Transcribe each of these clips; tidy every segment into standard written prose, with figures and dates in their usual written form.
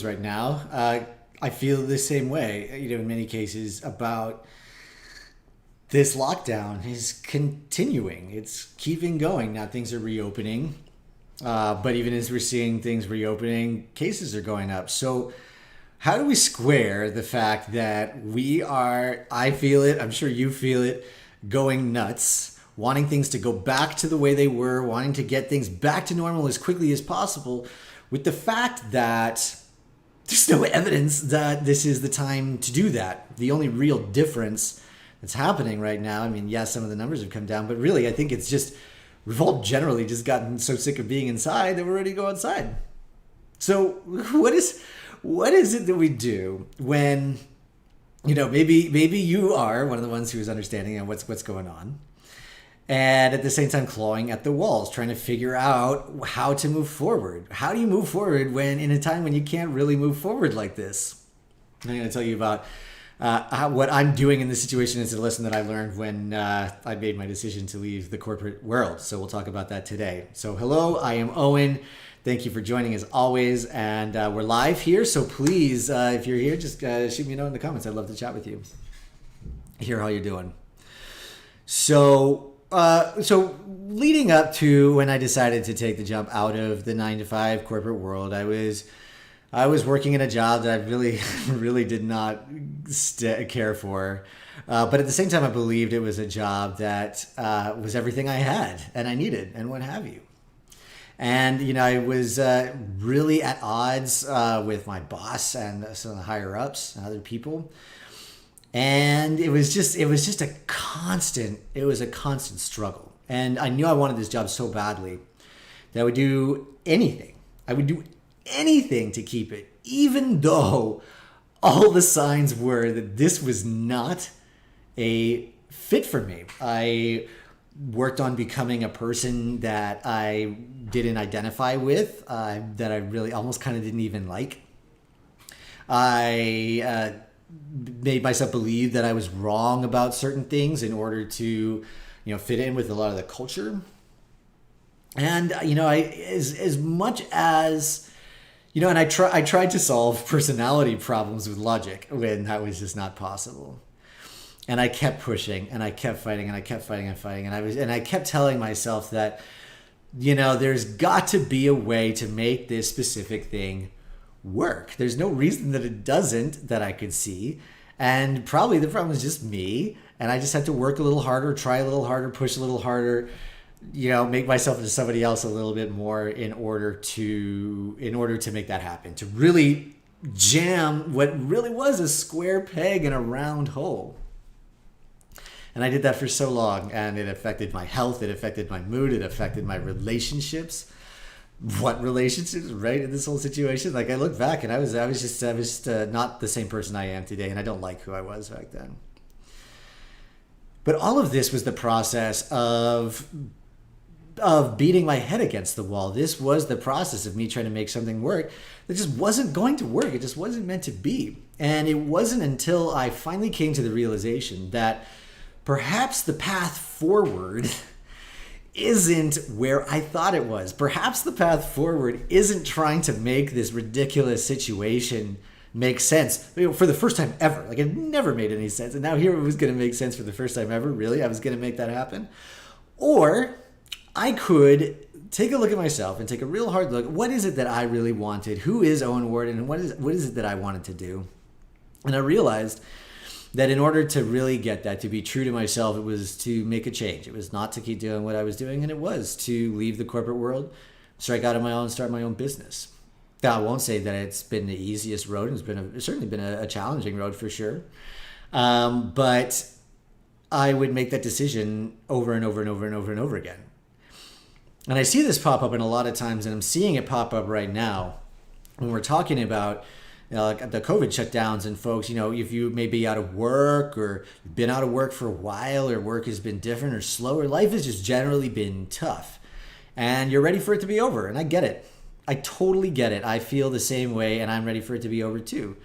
right now. I feel the same way, in many cases about this lockdown is continuing. It's keeping going. Now things are reopening, but even as we're seeing things reopening, cases are going up. So, how do we square the fact that we are, I feel it, I'm sure you feel it, going nuts, wanting things to go back to the way they were, wanting to get things back to normal as quickly as possible, with the fact that there's no evidence that this is the time to do that. The only real difference that's happening right now, I mean, yes, some of the numbers have come down, but really, I think it's just we've all generally just gotten so sick of being inside that we're ready to go outside. So, what is it that we do when maybe you are one of the ones who is understanding what's going on, and at the same time clawing at the walls, trying to figure out how to move forward. How do you move forward when in a time when you can't really move forward like this? I'm going to tell you about what I'm doing in this situation. Is a lesson that I learned when I made my decision to leave the corporate world. So we'll talk about that today. So hello, I am Owen. Thank you for joining as always. And we're live here. So please, if you're here, just shoot me a note in the comments. I'd love to chat with you. Hear how you're doing. So leading up to when I decided to take the jump out of the 9 to 5 corporate world, I was working in a job that I really, really did not care for. But at the same time, I believed it was a job that was everything I had and I needed and what have you. And, I was really at odds with my boss and some of the higher ups and other people. And it was just a constant struggle. And I knew I wanted this job so badly that I would do anything. I would do anything to keep it, even though all the signs were that this was not a fit for me. I worked on becoming a person that I didn't identify with, that I really almost kind of didn't even like. I made myself believe that I was wrong about certain things in order to, fit in with a lot of the culture. And I as much as and I tried to solve personality problems with logic when that was just not possible. And I kept pushing and I kept fighting and I kept fighting and fighting and I kept telling myself that there's got to be a way to make this specific thing work. There's no reason that it doesn't that I could see. And probably the problem was just me. And I just had to work a little harder, try a little harder, push a little harder, make myself into somebody else a little bit more in order to make that happen, to really jam what really was a square peg in a round hole. And I did that for so long, and it affected my health, it affected my mood, it affected my relationships. What relationships, right, in this whole situation? Like, I look back and I was just not the same person I am today, and I don't like who I was back then. But all of this was the process of beating my head against the wall. This was the process of me trying to make something work that just wasn't going to work. It just wasn't meant to be. And it wasn't until I finally came to the realization that perhaps the path forward isn't where I thought it was. Perhaps the path forward isn't trying to make this ridiculous situation make sense for the first time ever. Like, it never made any sense. And now here it was going to make sense for the first time ever. Really? I was going to make that happen? Or I could take a look at myself and take a real hard look. What is it that I really wanted? Who is Owen Warden? And what is it that I wanted to do? And I realized that in order to really get that, to be true to myself, it was to make a change. It was not to keep doing what I was doing, and it was to leave the corporate world, strike out on my own, start my own business. Now, I won't say that it's been the easiest road. It's certainly been a challenging road for sure. But I would make that decision over and over and over and over and over again. And I see this pop up in a lot of times, and I'm seeing it pop up right now when we're talking about like the COVID shutdowns and folks, if you may be out of work or you've been out of work for a while or work has been different or slower, life has just generally been tough and you're ready for it to be over. And I get it. I totally get it. I feel the same way and I'm ready for it to be over too.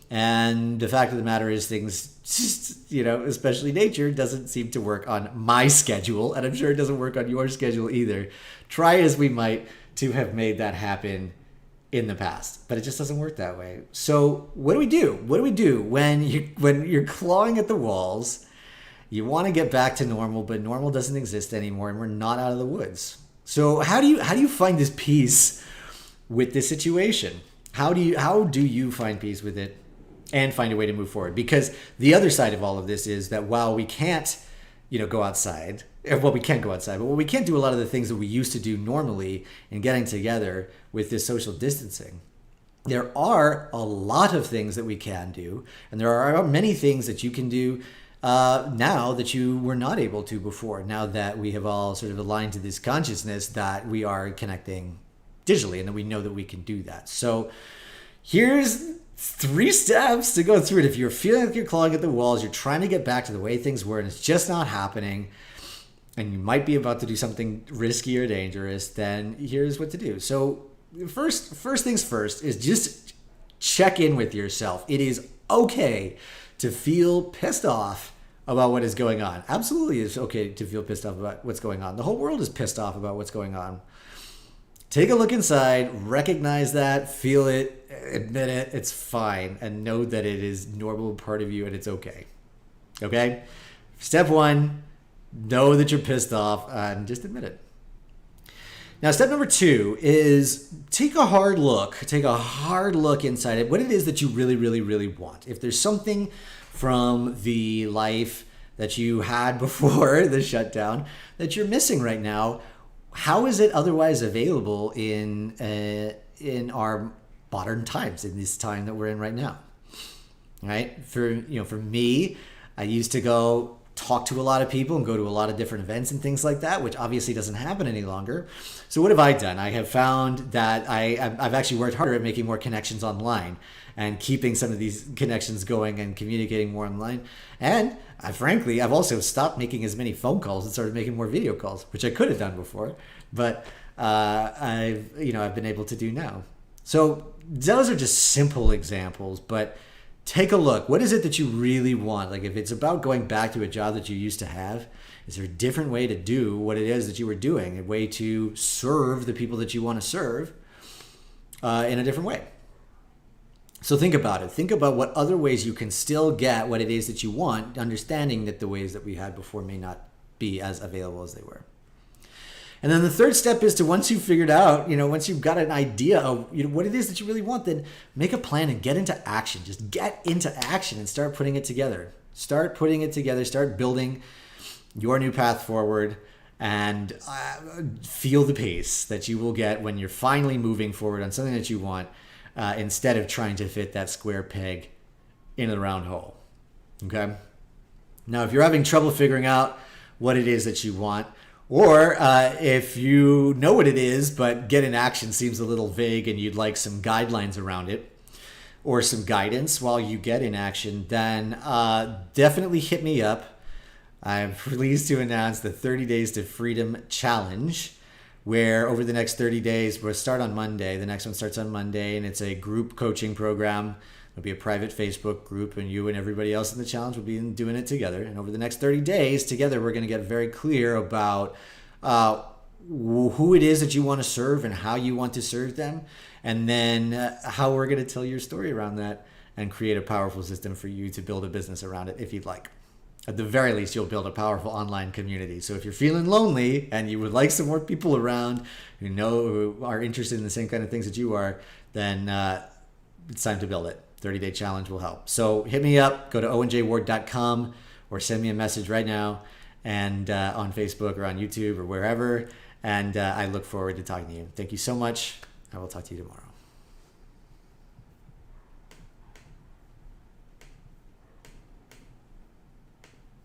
And the fact of the matter is things just, especially nature doesn't seem to work on my schedule. And I'm sure it doesn't work on your schedule either. Try as we might to have made that happen in the past, but it just doesn't work that way. So what do we do? What do we do when you're clawing at the walls? You want to get back to normal, but normal doesn't exist anymore, and we're not out of the woods. So how do you find this peace with this situation? How do you find peace with it and find a way to move forward? Because the other side of all of this is that while we can't, go outside, well, we can't go outside, but we can't do a lot of the things that we used to do normally in getting together with this social distancing. There are a lot of things that we can do, and there are many things that you can do now that you were not able to before, now that we have all sort of aligned to this consciousness that we are connecting digitally and that we know that we can do that. So here's 3 steps to go through it. If you're feeling like you're clawing at the walls, you're trying to get back to the way things were and it's just not happening, and you might be about to do something risky or dangerous, then here's what to do. So first things first is just check in with yourself. It is okay to feel pissed off about what is going on. Absolutely, it's okay to feel pissed off about what's going on. The whole world is pissed off about what's going on. Take a look inside, recognize that, feel it, admit it, it's fine, and know that it is a normal part of you and it's okay. Okay? Step 1, know that you're pissed off and just admit it. Now, step number 2 is take a hard look inside it, what it is that you really, really, really want. If there's something from the life that you had before the shutdown that you're missing right now, how is it otherwise available in our modern times, in this time that we're in right now? Right? For me, I used to go talk to a lot of people and go to a lot of different events and things like that, which obviously doesn't happen any longer. So what have I done? I have found that I've actually worked harder at making more connections online and keeping some of these connections going and communicating more online. And frankly, I've also stopped making as many phone calls and started making more video calls, which I could have done before, but I've been able to do now. So those are just simple examples, but take a look. What is it that you really want? Like if it's about going back to a job that you used to have, is there a different way to do what it is that you were doing? A way to serve the people that you want to serve in a different way? So think about it. Think about what other ways you can still get what it is that you want, understanding that the ways that we had before may not be as available as they were. And then the third step is to, once you've figured out, once you've got an idea of what it is that you really want, then make a plan and get into action. Just get into action and start putting it together. Start putting it together. Start building your new path forward, and feel the pace that you will get when you're finally moving forward on something that you want, instead of trying to fit that square peg in the round hole. Okay? Now, if you're having trouble figuring out what it is that you want, or if you know what it is, but get in action seems a little vague and you'd like some guidelines around it or some guidance while you get in action, then definitely hit me up. I'm pleased to announce the 30 Days to Freedom Challenge, where over the next 30 days, we'll start on Monday. The next one starts on Monday, and it's a group coaching program. It'll be a private Facebook group, and you and everybody else in the challenge will be doing it together. And over the next 30 days, together, we're going to get very clear about who it is that you want to serve and how you want to serve them, and then how we're going to tell your story around that and create a powerful system for you to build a business around it if you'd like. At the very least, you'll build a powerful online community. So if you're feeling lonely and you would like some more people around who are interested in the same kind of things that you are, then it's time to build it. 30-day challenge will help. So hit me up, go to owenjward.com or send me a message right now, and on Facebook or on YouTube or wherever. And I look forward to talking to you. Thank you so much. I will talk to you tomorrow.